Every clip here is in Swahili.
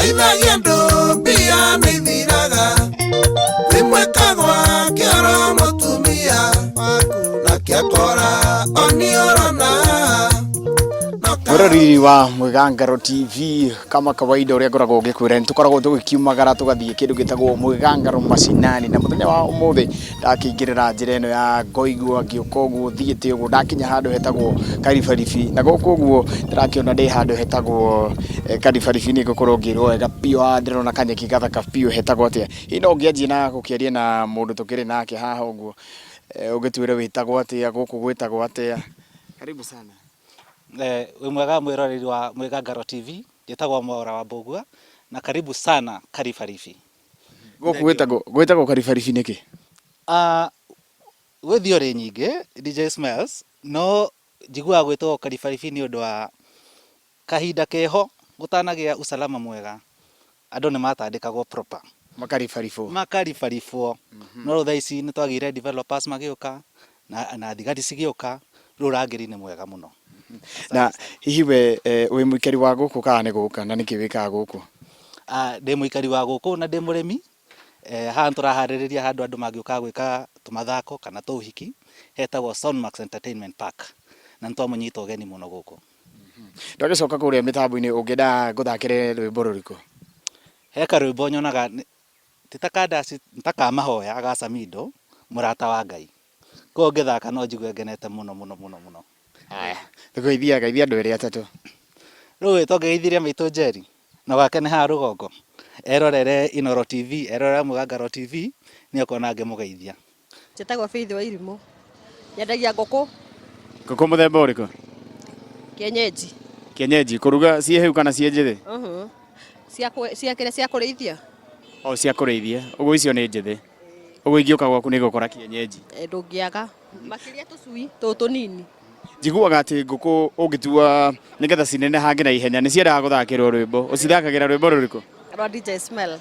teithagia andũ mbia nĩithiraga rĩmwe kagwa kĩoro mũtumia waku na kĩakora oniorona. Murori wa Mwigangaro TV kama kawaida uria ngoragwo ngikwira tukoragwo tugikiumagara tugathie kindu gitagwo Mwigangaro macinani na muthenya wa umuthi ndakingirira njira ino ya ngoigwa ngiuka uguo thiite uguo ndakinya handu hetagwo Karibaribi na guku uguo ndirakiona ndi handu hetagwo Karibaribi ni gukorwo ngirwo wega pio ndirona kanyeki gathaka pio hetagwo atia ino ngianjie na gukiaria na mundu tukiri nake haha uguo ugitwire witagwo atia guku gwitagwo atia. Karibu sana. We mwega mwiroreri wa Mwigangaro TV njitagwo Mwaura wa Mbugua na karibu sana Karibaribi. Guku gwitagwo Karibaribi niki? We thiori nyingi DJ Smells no njigua gwitwo Karibaribi ni undu wa kahinda keho gutanagia usalama mwega andu ni matandikagwo proper makaribaribwo no thaa ici ni twagire developers magiuka na thigari cigiuka rurangiri ni mwega muno. Na hihi we muikari wa guku kana ni guka na niki wikaga guku? Ndi muikari wa guku na ndi murimi haha turahaririria handu andu magiuka gwika tumathako kana tuhiki hetagwo Soundmax Entertainment Park na ntwamunyita ugeni muno guku. Ndagicoka kuria mitambo-ini ungenda nguthakire rwimbo ruriku? Heka rwimbo nyonaga titakandasi ntakamahoya agacamindo murata wa Ngai ko ngithaka no njigue ngenete muno muno muno muno. Aya tugeithia Ngai andu eri atatu rũĩ tũgeithirie maitũ Njeri na wake nĩ ha rũgongo erorere Inoro TV erorere Mwigangaro TV nĩ ũkona ngĩmũgeithia. Njĩtagwo Faith wa Irimũ nyendagia ngũkũ. Ngũkũ mũthemba ũrĩkũ? Kienyeji kuruga cie hiu kana cie njĩthĩ? Cia kũrĩithia. O cia kũrĩithia ũguo icio nĩ njĩthĩ ũguo ingĩũka gwaku nĩ gũkora kienyeji? Ndũngĩaga makĩria tũcui tũnini. Njiguaga ati nguku ungitua nigetha cinene hange na ihenya ni ciendaga guthakirwo rwimbo ucithakagira rwimbo ruriku? Rwa DJ Smell.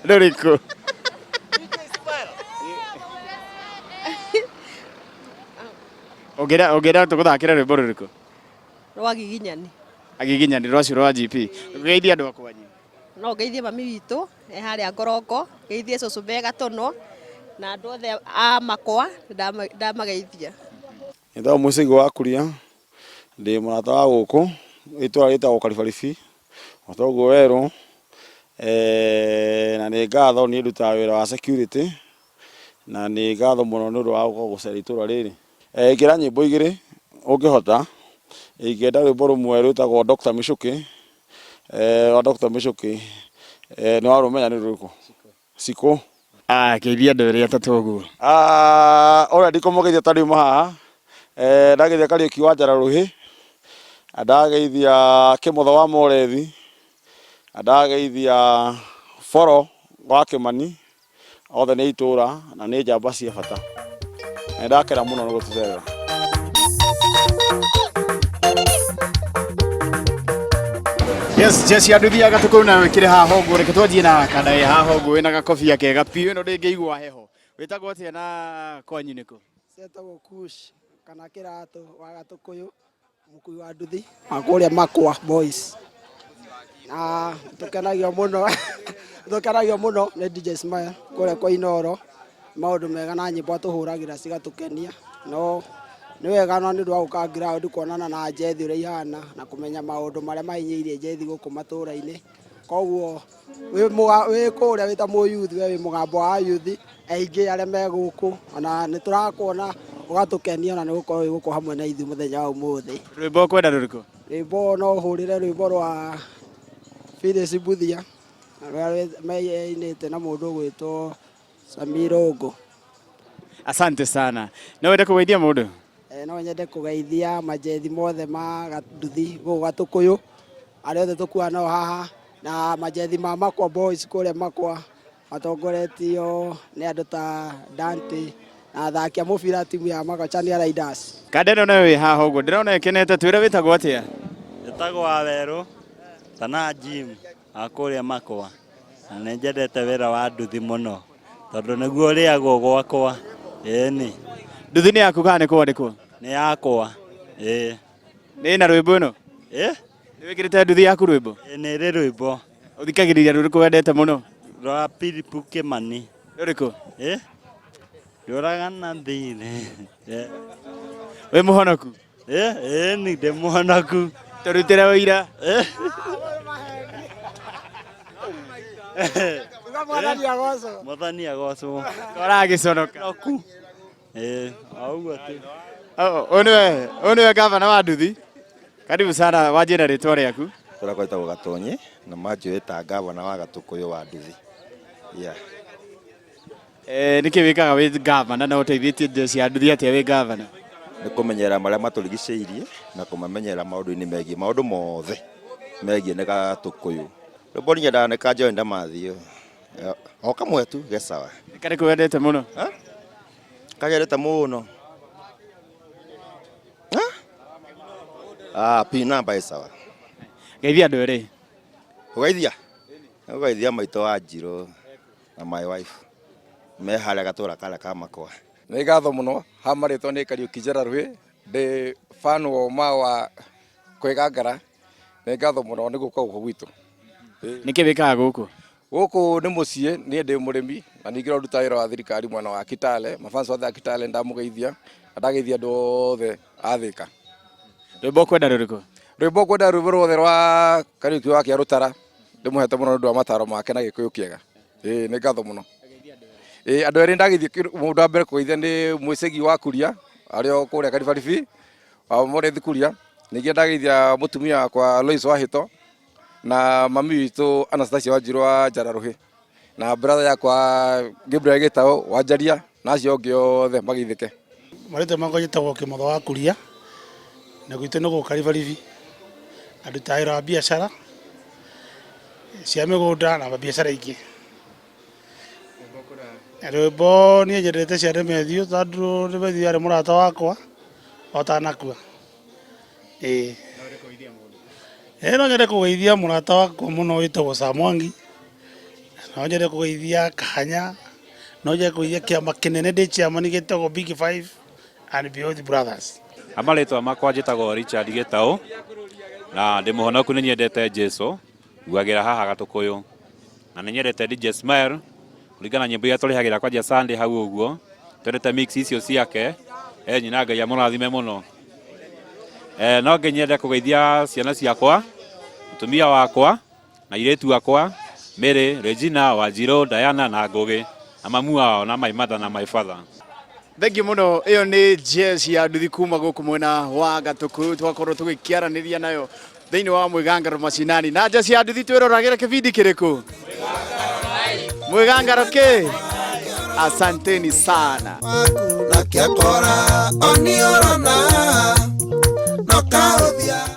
Ruriku? DJ Smell. Ogera tuguthakira rwimbo ruriku? Rwa Giginyani. Agiginyani rwacio rwa GP. Geithia andu akwanyu. No geithie mami witũ haria Ngorongo geithie cucu Bega Tono na andu othe a makwa ndamageithia. Nitwa Musigo wa Kuria ndi murata wa guku itwa ritagwo Karibaribi otoguo weru na ni ngatho ni nduta wira wa security na ni ngatho muno ni undu wa gucera itura riri ikira nyimbo igiri ungihota ingenda rwimbo rumwe rwitagwo Dr. Michuki wa Dr. Michuki ni warumenya ni ruriku? Siko geithia andu eri atatu uguo. Already kumugeithia tari maha ndageithia Kariuki wa Njararuhi ndageithia Kimotho wa Morethi ndageithia Foro wa Kimani othe ni itura na ni njamba cia bata ndakera muno ni gutucerera. Yes, Jesse anduthiaga tukuna wikire haha uguo reke twanjie na kanda haha uguo wina gakobia kega piu ino ndingĩigua heho witagwo atia na kwanyu nĩkũ? Cietagwo Kush kana Kĩratũ wa Gatukuyu mukui wa nduthi akuria Makwa Boys na tukenagio muno ni DJ Smile kuria kwa Inoro maundu mega na nyimbo atuhuragira cigatukenia no ni wega no ni ndwa ground kuonana na Njethi uria ihana na kumenya maundu maria mainyirie Njethi guku matura-ini koguo wi kuria wita mu youth we wi mugambo wa youth aingi aria me guku ona ni turakuona ugatukenia na ni gukorwo guku hamwe na ithu muthenya wa umuthi. Rwimbo kwenda ruriku? Rwimbo no hurire rwimbo rwa Phyllis Buthia rwa meinite na mundu gwitwo Samirongo. Asante sana. No wende kugeithia mundu? No nyende kugeithia majethi mothe ma Nduthi guku Gatukuyu aria othe tukua no haha na majethi ma Makwa Boys kuria Makwa matongoretio ni andu ta Dante na thakia mubira timu ya Makachania Raiders. Kadeno na we haha uguo ndirona ikenete twira witagwo atia? Njitagwo Aweru kana Jim akuria Makwa na ni njendete wira wa Nduthi muno tondu niguo riagwo gwakwa ni Nduthi ni yaku kana ni kwandikwo? Ni yakwa ni na rwimbo no? Ni wikirite Nduthi yaku rwimbo? Ni ri rwimbo Uthikagiriria ruriku wendete muno? Rwa Philip Kimani. Ruriku? Nduragana thine. We muhonoku? Ni ndi muhonoku. Turutire wira? Mwathani agocwo. Tũragiconoka. Auguo tu. Ũyũ nĩwe gavana wa Nduthi. Karibu sana, wanjĩra rĩtwa rĩaku. Tũrakwa ĩtagwo Gatonyi na manjĩta gavana wa Gatũkũyũ wa Nduthi. Nĩkĩ wĩkaga wĩ gavana na ũteithĩtie jeshi ya Nduthi atĩa wĩ gavana? Nĩ kũmenyerera marĩa matũrigicĩirie na kũmamenyerera maũndũ-inĩ megiĩ maũndũ mothe megiĩ nĩ Gatũkũyũ. Rwĩmbo nyendaga nĩ ka Joy Ndamathio. O kamwe tu ge sawa. Nĩ karĩkũ wendete mũno? Kagerete mũno. P namba ĩ sawa. Geithia andũ erĩ. Ũgeithia maitũ wa Njirũ na my wife. Me harĩa gatũra karĩa ka Makwa. Nĩ ngatho mũno ha marĩtwa nĩ Kariuki Njĩrarũĩ, ndĩ fan wa kwĩgangara. Nĩ ngatho mũno nĩ gũka gũkũ gwitũ. Nĩkĩ wĩkaga gũkũ? Gũkũ nĩ mũciĩ, niĩ ndĩ mũrĩmi na ningĩ ndaruta wĩra wa thirikari mwena wa Kitale. Mabans othe a Kitale ndamũgeithia na ndageithia andũ othe a Thĩka. Rwĩmbo ũkwenda rũrĩkũ? Rwĩmbo ngwenda rwĩmbo ruothe rwa Kariuki wa Kĩarũtara. Ndĩmũhete mũno nĩ ũndũ wa mataro make na Gĩkũyũ kĩega. Nĩ ngatho mũno. Andũ erĩ ndageithia, mũndũ wa mbere kũgeithia nĩ Mwĩcegi wa Kuria arĩa kũrĩa Karibaribi wa Mũrĩthi Kuria. Ningĩ ndageithia mũtumia wakwa Lois Wahĩto na mami witũ Anastasia Wanjiru wa Njararũhĩ na brother yakwa Gabriel Gĩtaũ wa Njaria na acio angĩ othe mageithĩke. Marĩtwa makwa njĩtagwo Kĩmotho wa Kuria na gwitũ nĩ gũkũ Karibaribi. Ndaruta wĩra wa biacara cia mĩgũnda na mabiacara ingĩ. Rwĩmbo niĩ nyendete cia Ndemethio tondũ Ndemethio arĩ mũrata wakwa ũtanakua. No nyende kũgeithia mũrata wakwa mũno wĩtagwo Sam Mwangi. No nyende kũgeithia Kanya. No nyende kũgeithia kĩama kĩnene ndĩ chairman gĩtagwo Big Five and Beyond Brothers. Amarĩtwa makwa njĩtagwo Richard Gĩtaũ na ndĩ mũhonoku nĩ nyendete Jesũ nguagĩra haha Gatũkũyũ na nĩ nyendete DJ Smile kũringana nyĩmbo iria tũrĩhagĩra kwanja Sunday hau ũguo twendete mix icio ciake nyina Ngai amũrathime mũno. No nyende kũgeithia ciana ciakwa, mũtumia wakwa na airĩtu wakwa Mary, Regina, Wanjirũ, Diana na Ngũgĩ na mamu wao na my mother na my father. Thank you mũno. Ĩyo nĩ jeshi ya Nduthi kuma gũkũ mwena wa Gatũkũyũ twakorwo tũgĩkĩaranĩria nayo thĩinĩ wa Mwĩgangaro Mashinani. Na jeshi ya Nduthi twĩroragĩra kĩbindi kĩrĩkũ? Mwĩgangaro kĩ? Asanteni sana. Na kia kora oni orona no kaothia